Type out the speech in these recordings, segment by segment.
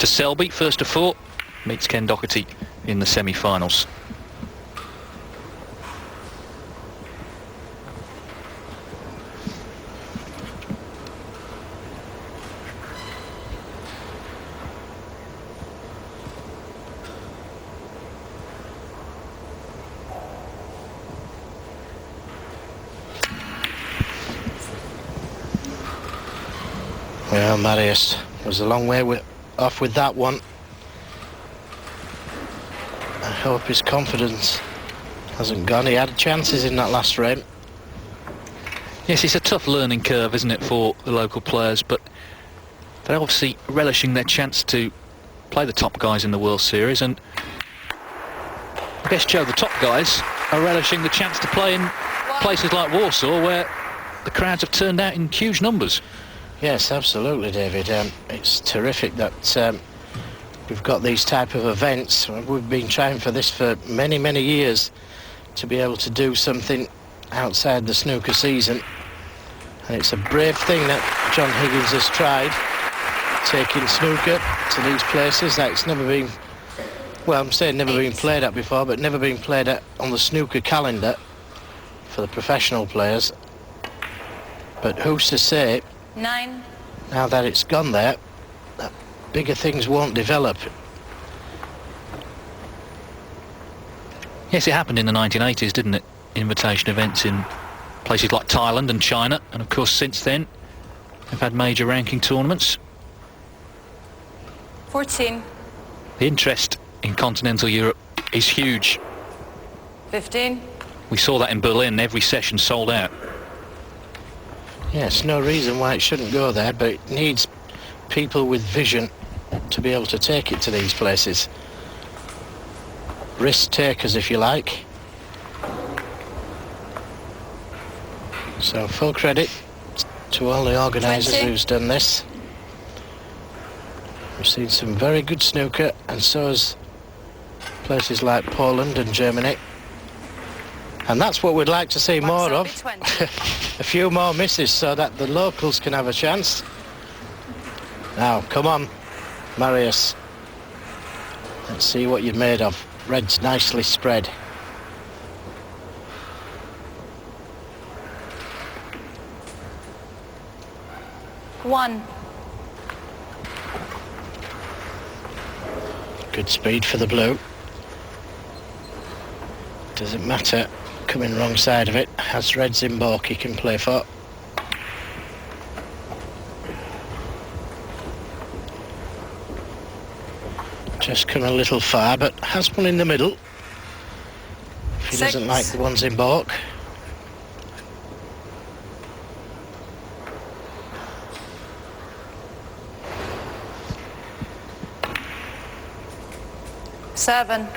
to Selby, first to 4, meets Ken Doherty in the semi-finals. Well, Mariusz was a long way off with that one. I hope his confidence hasn't gone. He had chances in that last frame. Yes, it's a tough learning curve, isn't it, for the local players, but they're obviously relishing their chance to play the top guys in the World Series, and I guess, Joe, the top guys are relishing the chance to play in places like Warsaw, where the crowds have turned out in huge numbers. Yes, absolutely, David. It's terrific that we've got these type of events. We've been trying for this for many, many years, to be able to do something outside the snooker season. And it's a brave thing that John Higgins has tried, taking snooker to these places that it's never been, well, I'm saying never been played at before, but never been played at on the snooker calendar for the professional players. But who's to say, 9. now that it's gone there, that bigger things won't develop. Yes, it happened in the 1980s, didn't it? Invitation events in places like Thailand and China, and of course since then they've had major ranking tournaments. 14. The interest in continental Europe is huge. 15. We saw that in Berlin, every session sold out. Yes, no reason why it shouldn't go there, but it needs people with vision to be able to take it to these places. Risk takers, if you like. So full credit to all the organisers who's done this. We've seen some very good snooker, and so has places like Poland and Germany. And that's what we'd like to see more of. A few more misses so that the locals can have a chance. Now, come on, Mariusz. Let's see what you're made of. Red's nicely spread. One. Good speed for the blue. Doesn't matter. Coming wrong side of it. Has Red's in balk he can play for. Just come a little far, but has one in the middle. If he doesn't like the ones in balk. Seven.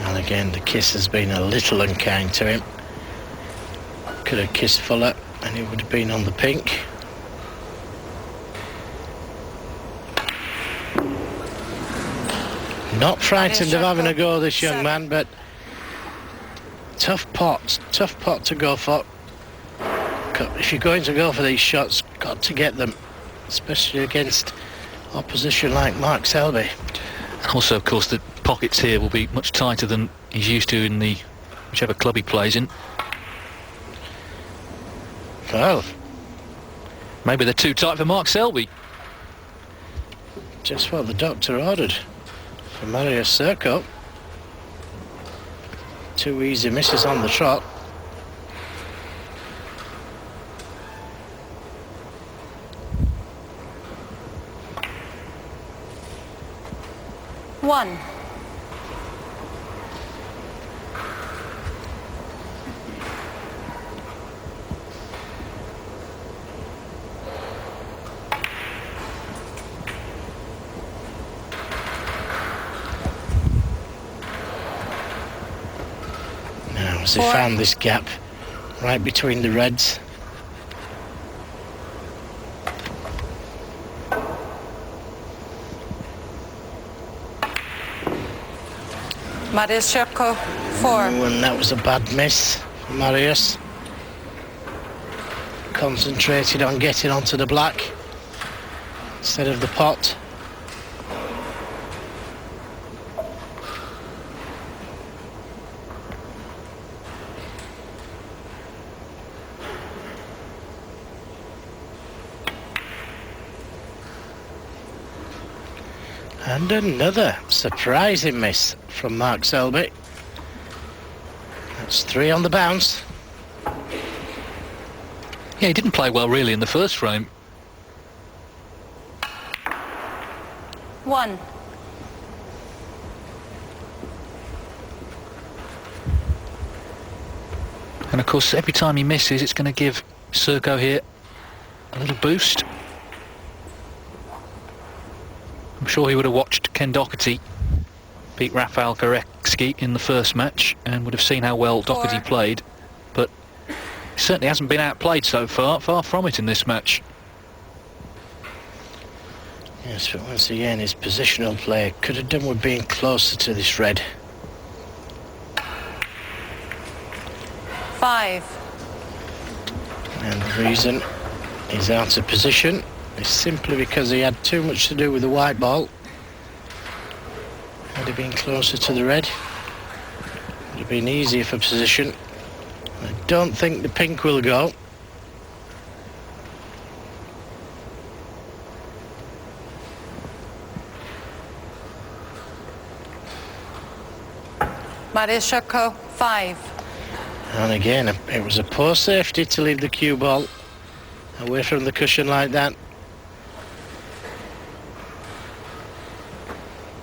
And again, the kiss has been a little unkind to him. Could have kissed fuller and he would have been on the pink. Not frightened of having a go, this young man, but tough pot to go for. If you're going to go for these shots, got to get them, especially against opposition like Mark Selby. And also, of course, the pockets here will be much tighter than he's used to in the whichever club he plays in. Well, maybe they're too tight for Mark Selby. Just what the doctor ordered for Mariusz Sirko. 2 easy misses on the trot. One. Now, as he found this gap right between the reds. Mariusz Sirko, 4. Oh, and that was a bad miss for Mariusz. concentrated on getting onto the black instead of the pot. And another surprising miss from Mark Selby. That's 3 on the bounce. Yeah, he didn't play well really in the first frame. 1. And of course, every time he misses, it's going to give Sirko here a little boost. I'm sure he would have watched Ken Doherty beat Rafael Gorecki in the first match and would have seen how well Doherty played, but he certainly hasn't been outplayed so far from it in this match. Yes, but once again his positional play could have done with being closer to this red. 5. And the reason he's out of position is simply because he had too much to do with the white ball. Had he been closer to the red, would have been easier for position. I don't think the pink will go. Mariusz Sirko, 5. And again, it was a poor safety to leave the cue ball away from the cushion like that.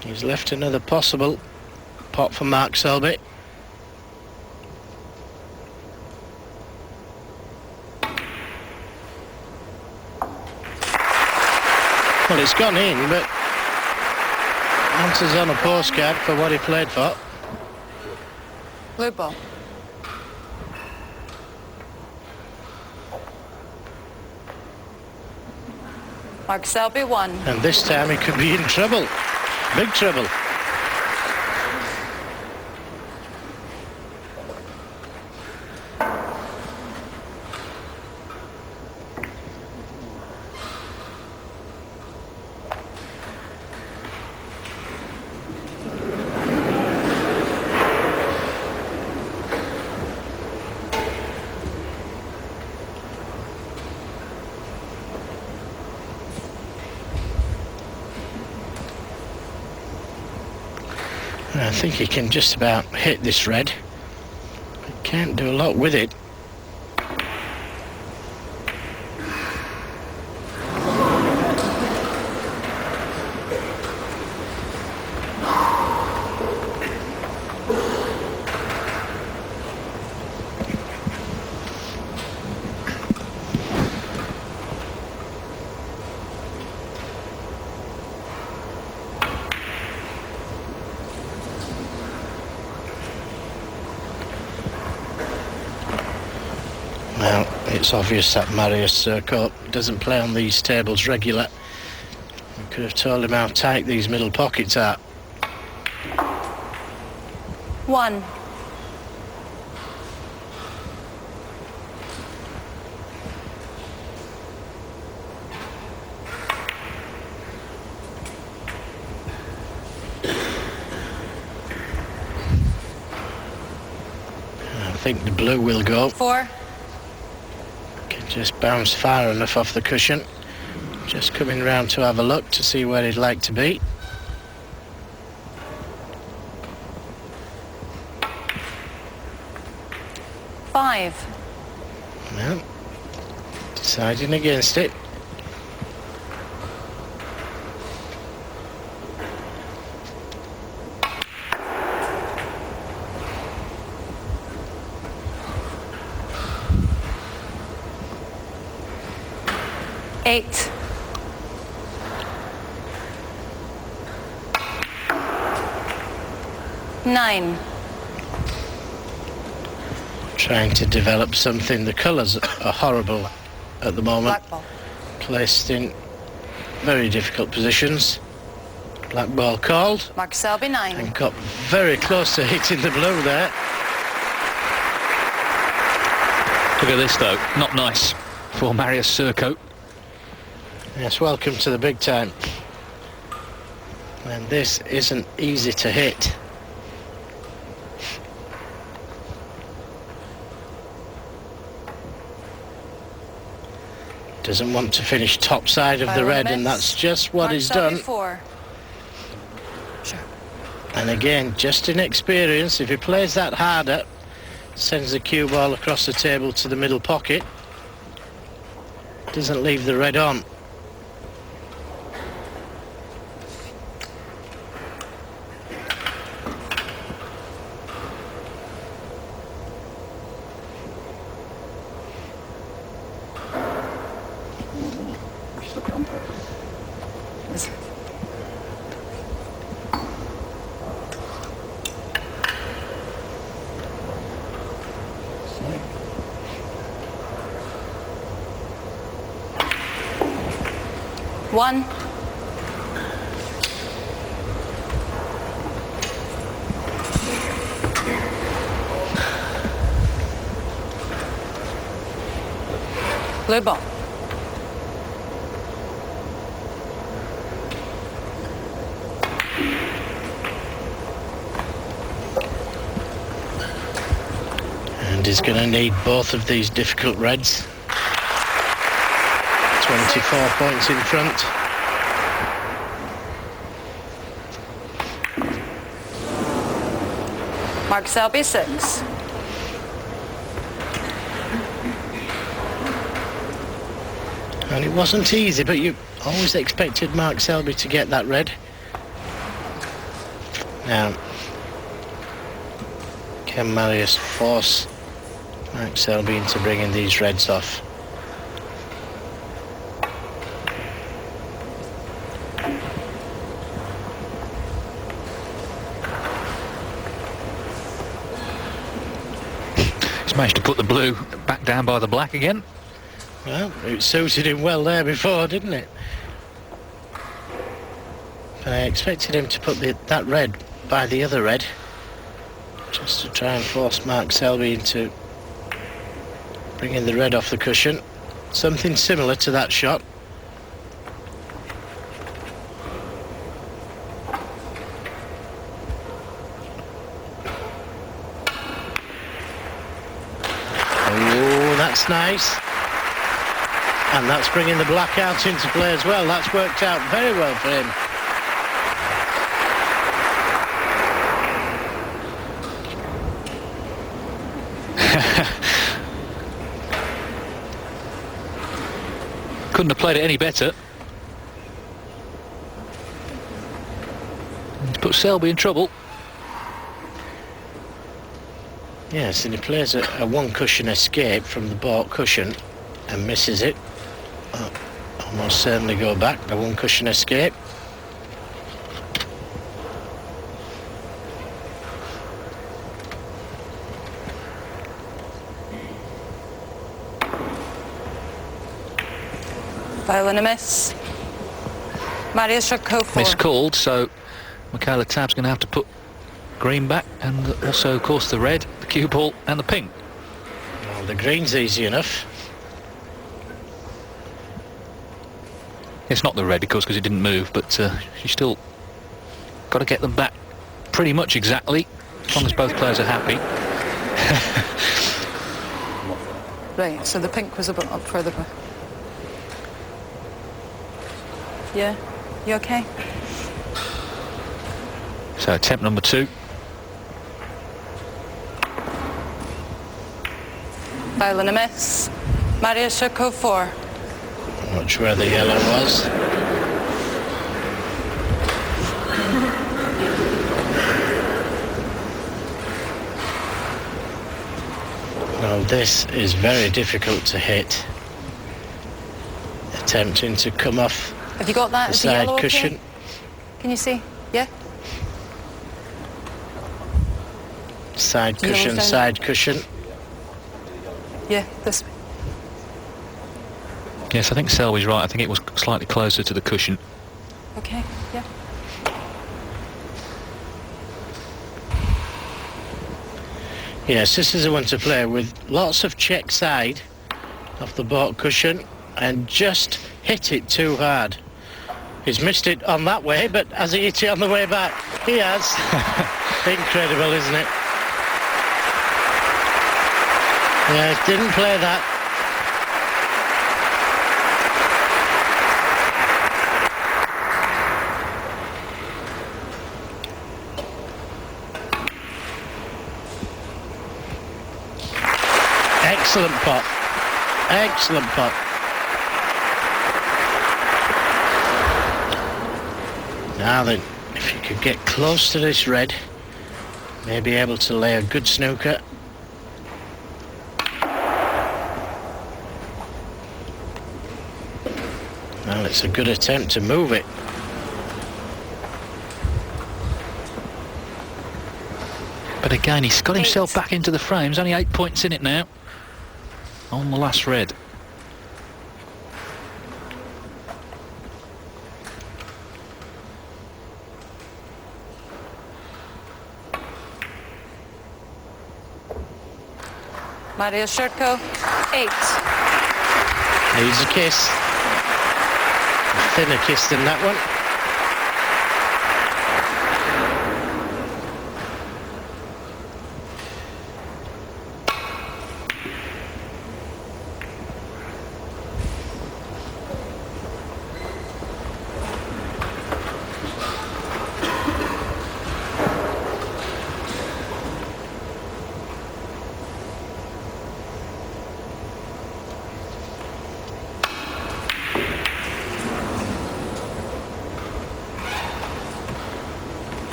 He's left another possible pot for Mark Selby. Well, it's gone in, but answers on a postcard for what he played for. Blue ball. Mark Selby, 1. And this time he could be in trouble. Big trouble. I think he can just about hit this red. He can't do a lot with it. Well, it's obvious that Mariusz Sirko doesn't play on these tables regular. We could have told him how tight these middle pockets are. 1. I think the blue will go. 4. Just bounced far enough off the cushion. Just coming round to have a look to see where he'd like to be. Five. Well, deciding against it. Eight. Nine. Trying to develop something. The colours are horrible at the moment. Black ball. Placed in very difficult positions. Black ball called. Mark Selby, 9. And got very close to hitting the blue there. Look at this though, not nice. for Mariusz Sirko. Yes, welcome to the big time. And this isn't easy to hit. Doesn't want to finish top side of the red, and that's just what he's done. 4. Sure. And again, just inexperience. If he plays that harder, sends the cue ball across the table to the middle pocket, doesn't leave the red on. One. Blue ball. And he's going to need both of these difficult reds. 24 points in front. Mark Selby, 6. And it wasn't easy, but you always expected Mark Selby to get that red. Now, can Mariusz force Mark Selby into bringing these reds off? Managed to put the blue back down by the black again. Well, it suited him well there before, didn't it? But I expected him to put that red by the other red, just to try and force Mark Selby into bringing the red off the cushion. Something similar to that shot. That's nice, and that's bringing the black out into play as well. That's worked out very well for him. Couldn't have played it any better. He's put Selby in trouble. Yes, and he plays a one cushion escape from the baulk cushion and misses it. Almost certainly go back, the one cushion escape. Violin a miss. Mariusz Sirko, 4. Miscalled, so Michaela Tabb's going to have to put green back, and also of course the red, the cue ball and the pink. Well, the green's easy enough. It's not the red, of course, because it didn't move, but she's still got to get them back pretty much exactly, as long as both players are happy. Right, so the pink was a bit up further back. Yeah, you okay? So attempt number 2. Violin a miss. Mariusz Sirko, 4. Not sure where the yellow was. Well, this is very difficult to hit. Attempting to come off Have you got that? the Is the yellow side cushion. okay? Can you see? Yeah? Side Yellow's cushion, down side cushion. Yeah, this way. Yes, I think Selby's right. I think it was slightly closer to the cushion. Okay, yeah. Yes, this is the one to play with lots of check side, off the baulk cushion and just hit it too hard. He's missed it on that way, but has he hit it on the way back? He has. Incredible, isn't it? Yeah, didn't play that. Excellent pot. Excellent pot. Now then, if you could get close to this red, may be able to lay a good snooker. Well, it's a good attempt to move it. But again, he's got himself back into the frame. There's only 8 points in it now. On the last red. Mariusz Sirko, 8. Needs a kiss. A thinner kiss than that one.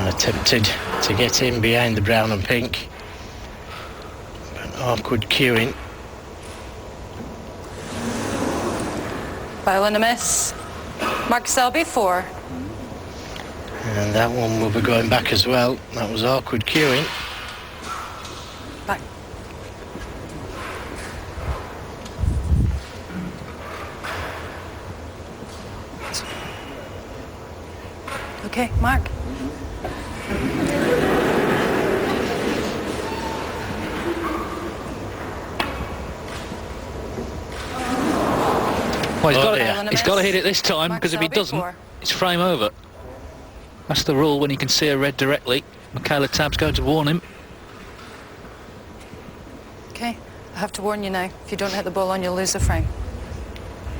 Attempted to get in behind the brown and pink, but awkward cueing. Foul and a miss. Mark Selby, 4. And that one will be going back as well. That was awkward cueing. Back. Okay, Mark. Well, Oh, he's got to hit it this time, because if he doesn't, it's frame over. That's the rule when you can see a red directly. Michaela Tabb's going to warn him. Okay, I have to warn you now. If you don't hit the ball on, you'll lose the frame.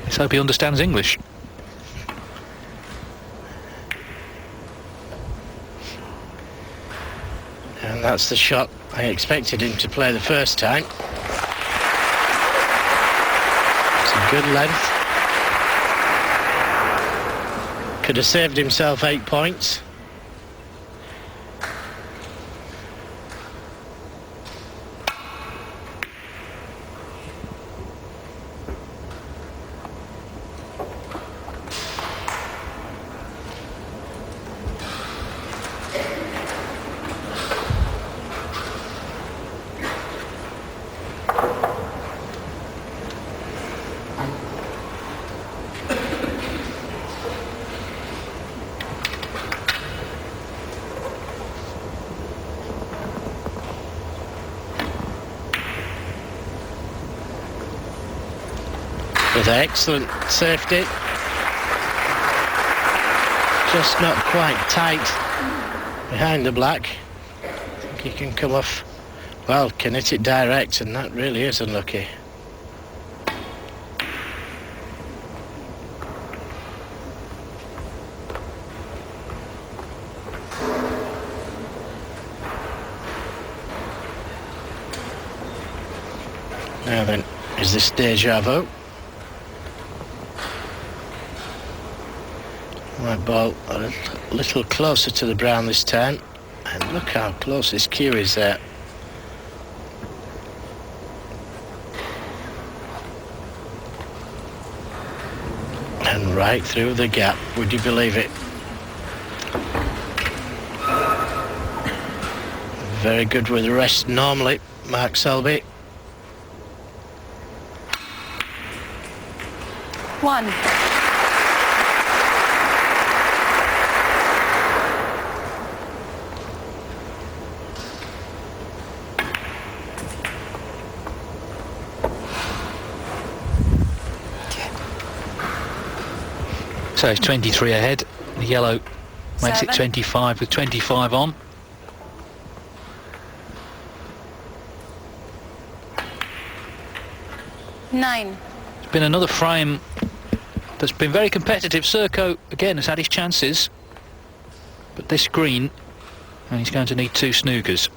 Let's hope he understands English. And that's the shot I expected him to play the first time. It's a good length. Could have saved himself 8 points. With excellent safety. Just not quite tight behind the black. I think he can come off, well, can hit it direct, and that really is unlucky. Now then, is this deja vu? White ball a little closer to the brown this time, and look how close this cue is there. And right through the gap, would you believe it? Very good with the rest normally, Mark Selby. 1. So it's 23 ahead. The yellow makes 7. it 25 with 25 on. Nine. It's been another frame that's been very competitive. Sirko again has had his chances, but this green, and he's going to need 2 snookers.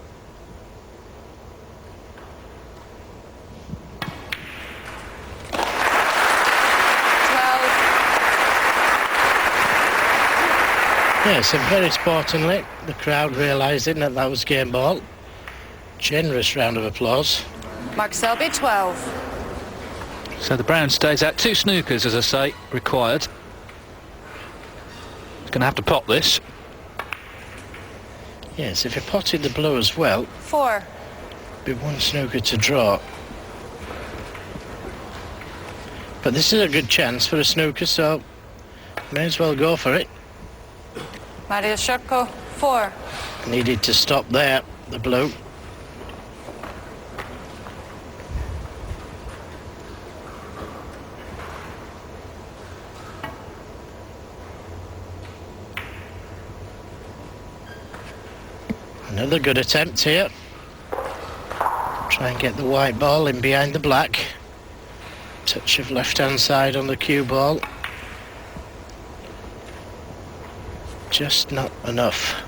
Yes, and very sportingly, the crowd realising that that was game ball. Generous round of applause. Mark Selby, 12. So the brown stays out. 2 snookers, as I say, required. He's going to have to pot this. Yes, if he potted the blue as well, 4. be 1 snooker to draw. But this is a good chance for a snooker, so may as well go for it. Mariusz Sirko, 4. Needed to stop there, the blue. Another good attempt here. Try and get the white ball in behind the black. Touch of left-hand side on the cue ball. Just not enough.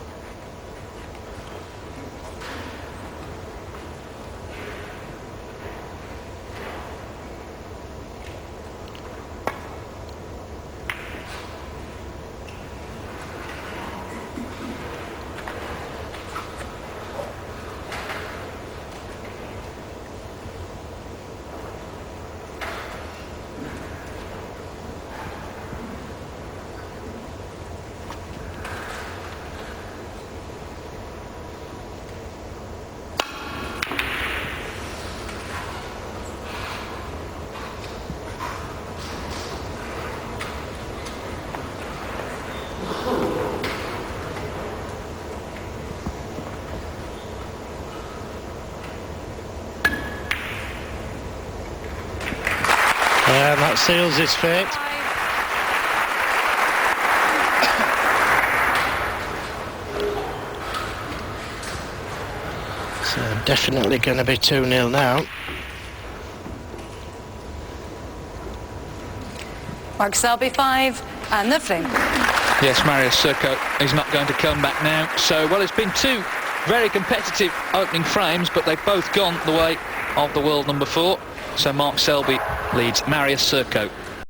And that seals his fate. 5. So definitely going to be 2-0 now. Mark Selby, 5. And the frame. Yes, Mariusz Sirko is not going to come back now. So, well, it's been 2 very competitive opening frames, but they've both gone the way of the world number 4. So Mark Selby leads Mariusz Sirko